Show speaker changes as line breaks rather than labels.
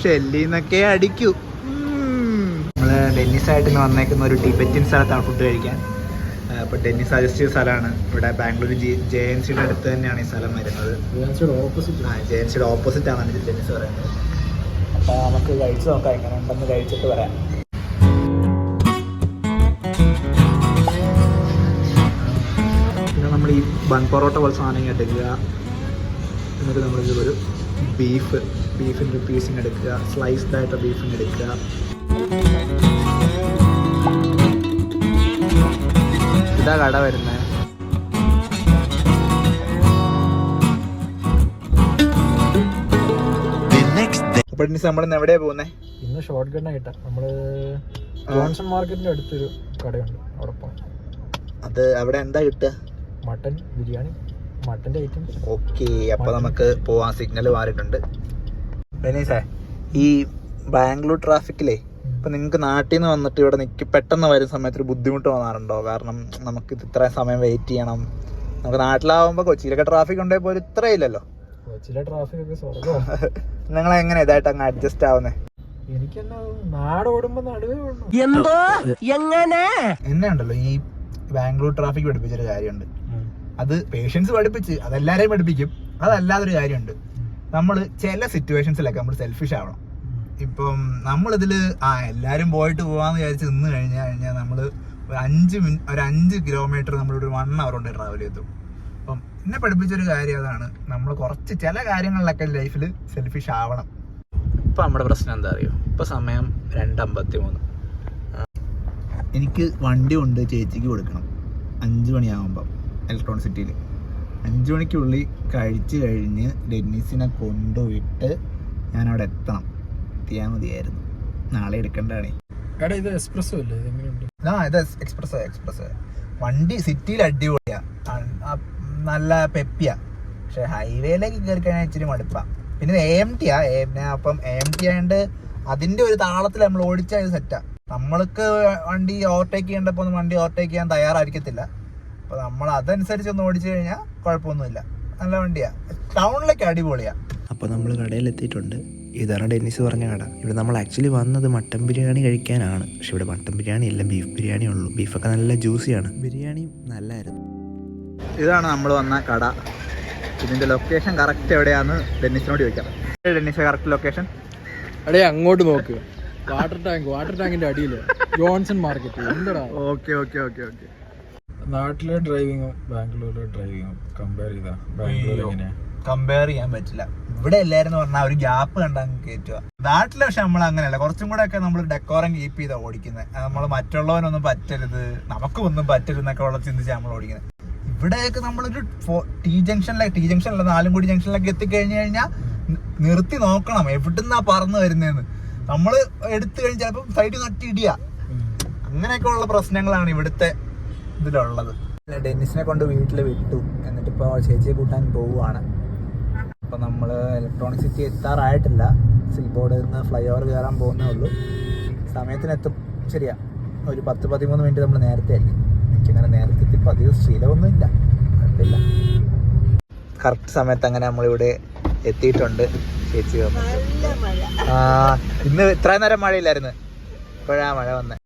ഷെല്ലിന്നൊക്കെ അടിക്കൂ. നമ്മള് ഡെന്നിസായിട്ട് വന്നേക്കുന്ന ഒരു ടിബറ്റിൻ സ്ഥലത്താണ് ഫുഡ് കഴിക്കാൻ. അപ്പോൾ ഡെന്നി സജസ്റ്റ് ചെയ്ത സ്ഥലമാണ് ഇവിടെ ബാംഗ്ലൂർ JNCയുടെ അടുത്ത് തന്നെയാണ് ഈ സ്ഥലം വരുന്നത്. JNCയുടെ ഓപ്പോസിറ്റ് ആണ് ഡെന്നിസ് പറയുന്നത്. അപ്പോൾ നമുക്ക് കഴിച്ച് നോക്കാം എങ്ങനെ ഉണ്ടെന്ന് കഴിച്ചിട്ട് പറയാം. പിന്നെ നമ്മൾ ഈ ബൺ പൊറോട്ട പോലെ സാധനം എടുക്കുക. എന്നിട്ട് നമ്മളിതൊരു ബീഫിൻ്റെ പീസിങ് എടുക്കുക, സ്ലൈസ്ഡ് ആയിട്ട് ബീഫിങ് എടുക്കുക. ഇതാ കട വരുന്നത്. അപ്പോൾ നമ്മളിന്ന് എവിടെയാ പോകുന്നത്?
ഇന്ന് ഷോർട്ട് ഗണ്ണ കിട്ടാം. നമ്മള് ജോൺസൺ മാർക്കറ്റിന്റെ അടുത്തൊരു കടയുണ്ട്, അവിടെ പോകാം.
അത് അവിടെ എന്താ കിട്ടുക?
മട്ടൻ ബിരിയാണി, മട്ടന്റെ ഐറ്റംസ്.
ഓക്കെ, അപ്പൊ നമുക്ക് പോവാൻ. സിഗ്നൽ മാറിയിട്ടുണ്ട്. ബെനീസേ, ഈ ബാംഗ്ലൂർ ട്രാഫിക്കിലേ ഇപ്പൊ നിങ്ങൾക്ക് നാട്ടിൽ നിന്ന് വന്നിട്ട് ഇവിടെ പെട്ടെന്ന് വരുന്ന സമയത്ത് ഒരു ബുദ്ധിമുട്ട് തോന്നാറുണ്ടോ? കാരണം നമുക്ക് ഇത്ര സമയം വെയിറ്റ് ചെയ്യണം. നമുക്ക് നാട്ടിലാവുമ്പോ കൊച്ചിയിലൊക്കെ ട്രാഫിക് ഉണ്ടെങ്കിൽ പോലും ഇത്ര ഇല്ലല്ലോ.
കൊച്ചിയിലെ ട്രാഫിക് ഒക്കെ
നിങ്ങൾ എങ്ങനെ ഇതായിട്ട് അങ്ങ് അഡ്ജസ്റ്റ് ആവുന്നേ?
എനിക്കെന്നാ നാട് ഓടുമ്പോ നടുവേ
എന്നെ ഉണ്ടല്ലോ ഈ ബാംഗ്ലൂർ ട്രാഫിക് പഠിപ്പിച്ചൊരു കാര്യമുണ്ട്. അത് പേഷ്യൻസ് പഠിപ്പിച്ച് അതെല്ലാരെയും പഠിപ്പിക്കും. അതല്ലാതൊരു കാര്യമുണ്ട്. നമ്മൾ ചില സിറ്റുവേഷൻസിലൊക്കെ നമ്മൾ സെൽഫിഷ് ആവണം. ഇപ്പം നമ്മളിതിൽ എല്ലാവരും പോയിട്ട് പോകാമെന്ന് വിചാരിച്ച് നിന്ന് കഴിഞ്ഞാൽ നമ്മൾ ഒരു 5 കിലോമീറ്റർ നമ്മളിവിടെ 1 hour കൊണ്ട് ട്രാവൽ ചെയ്തു. അപ്പം എന്നെ പഠിപ്പിച്ചൊരു കാര്യം അതാണ്, നമ്മൾ കുറച്ച് ചില കാര്യങ്ങളിലൊക്കെ ലൈഫിൽ സെൽഫിഷ് ആവണം. ഇപ്പം നമ്മുടെ പ്രശ്നം എന്താ അറിയോ? ഇപ്പം സമയം 2:53. എനിക്ക് വണ്ടി കൊണ്ട് ചേച്ചിക്ക് കൊടുക്കണം 5 മണിയാകുമ്പം ഇലക്ട്രോണിക് സിറ്റിയിൽ. 5 മണിക്കുള്ളിൽ കഴിച്ച് കഴിഞ്ഞ് ഡെന്നിസിനെ കൊണ്ടുപോയിട്ട് ഞാനവിടെ എത്തണം. എത്തിയാൽ മതിയായിരുന്നു. നാളെ എടുക്കേണ്ടതാണ്.
ഇത് എക്സ്പ്രസോ അല്ലേ?
ഇത് എക്സ്പ്രസ് വണ്ടി സിറ്റിയിൽ അടിപൊളിയാ, നല്ല പെപ്പിയാ. പക്ഷെ ഹൈവേയിലേക്ക് കയറി കഴിഞ്ഞാൽ ഇച്ചിരി മടുപ്പാ. പിന്നെ AMT അപ്പം AMT ആയതുകൊണ്ട് അതിന്റെ ഒരു താളത്തിൽ നമ്മൾ ഓടിച്ചാൽ ഇത് സെറ്റാ. നമ്മൾക്ക് വണ്ടി ഓവർടേക്ക് ചെയ്യേണ്ടപ്പോൾ വണ്ടി ഓവർടേക്ക് ചെയ്യാൻ തയ്യാറായിരിക്കത്തില്ല. അപ്പോൾ നമ്മൾ അതനുസരിച്ച് ഒന്ന് ഓടിച്ചു കഴിഞ്ഞാൽ കുഴപ്പമൊന്നുമില്ല. നല്ല വണ്ടിയാ, ടൗണിലേക്ക് അടിപൊളിയാ.
അപ്പോൾ നമ്മൾ കടയിലെത്തിയിട്ടുണ്ട്. ഇതാണ് ഡെന്നിസ് പറഞ്ഞ കട. ഇവിടെ നമ്മൾ ആക്ച്വലി വന്നത് മട്ടൻ ബിരിയാണി കഴിക്കാനാണ്. പക്ഷെ ഇവിടെ മട്ടൻ ബിരിയാണി ഇല്ല, ബീഫ് ബിരിയാണി ഉള്ളൂ. ബീഫൊക്കെ നല്ല ജ്യൂസിയാണ്, ബിരിയാണിയും നല്ലതായിരുന്നു.
ഇതാണ് നമ്മൾ വന്ന കട. ഇതിന്റെ ലൊക്കേഷൻ കറക്റ്റ് എവിടെയാന്ന് ഡെന്നിസിനോട് ചോദിക്കാം. Dennis, correct location?
അടേ അങ്ങോട്ട് നോക്ക്. വാട്ടർ ടാങ്കിന്റെ അടിയില് ജോൺസൺ മാർക്കറ്റ്. എന്താടാ?
ഓക്കെ.
നാട്ടിലെ ഡ്രൈവിങ്ങും ബാംഗ്ലൂരിലെ ഡ്രൈവിങ്ങും കമ്പയർ ചെയ്താ ബാംഗ്ലൂർ എങ്ങനെയാ?
കമ്പയർ ചെയ്യാൻ പറ്റില്ല. ഇവിടെ എല്ലാരും പറഞ്ഞാൽ ഒരു ഗ്യാപ്പ് കണ്ടാൽ കയറ്റുക. നാട്ടിലെ പക്ഷെ നമ്മൾ അങ്ങനെയല്ല, കുറച്ചും കൂടെ ഒക്കെ നമ്മൾ ഡെക്കോറം കീപ്പ് ചെയ്താ ഓടിക്കുന്നത്. നമ്മൾ മറ്റുള്ളവനൊന്നും പറ്റരുത്, നമുക്കും ഒന്നും പറ്റരുതെന്നൊക്കെ ഉള്ള ചിന്തിച്ചാൽ നമ്മൾ ഓടിക്കുന്നത്. ഇവിടെയൊക്കെ നമ്മളൊരു ടി ജംഗ്ഷനിലെ 4 കോടി ജംഗ്ഷനിലൊക്കെ എത്തിക്കഴിഞ്ഞു കഴിഞ്ഞാൽ നിർത്തി നോക്കണം എവിടുന്നാ പറന്ന് വരുന്നതെന്ന്. നമ്മൾ എടുത്തു കഴിഞ്ഞാൽ ചിലപ്പോൾ സൈഡിൽ നട്ടി ഇടിയ. അങ്ങനെയൊക്കെ ഉള്ള പ്രശ്നങ്ങളാണ് ഇവിടുത്തെ ഇതിലുള്ളത്. ഡെന്നിസിനെ കൊണ്ട് വീട്ടിൽ വിട്ടു. എന്നിട്ടിപ്പോൾ ചേച്ചിയെ കൂട്ടാൻ പോവുകയാണ്. അപ്പോൾ നമ്മൾ ഇലക്ട്രോണിക് സിറ്റി എത്താറായിട്ടില്ല. സിൽബോർഡിൽ നിന്ന് ഫ്ലൈ ഓവർ കയറാൻ പോകുന്നേ ഉള്ളൂ. സമയത്തിനെത്തും. ശരിയാ, ഒരു 10-13 മിനിറ്റ് നമ്മൾ നേരത്തെ ആയിരിക്കും. എനിക്കങ്ങനെ നേരത്തെ എത്തി പതിവ് ശീലമൊന്നുമില്ല, കുഴപ്പമില്ല. കറക്റ്റ് സമയത്ത് അങ്ങനെ നമ്മളിവിടെ എത്തിയിട്ടുണ്ട്. ചേച്ചി ഇന്ന് ഇത്രയും നേരം മഴയില്ലായിരുന്നു, ഇപ്പോഴാ മഴ വന്നത്.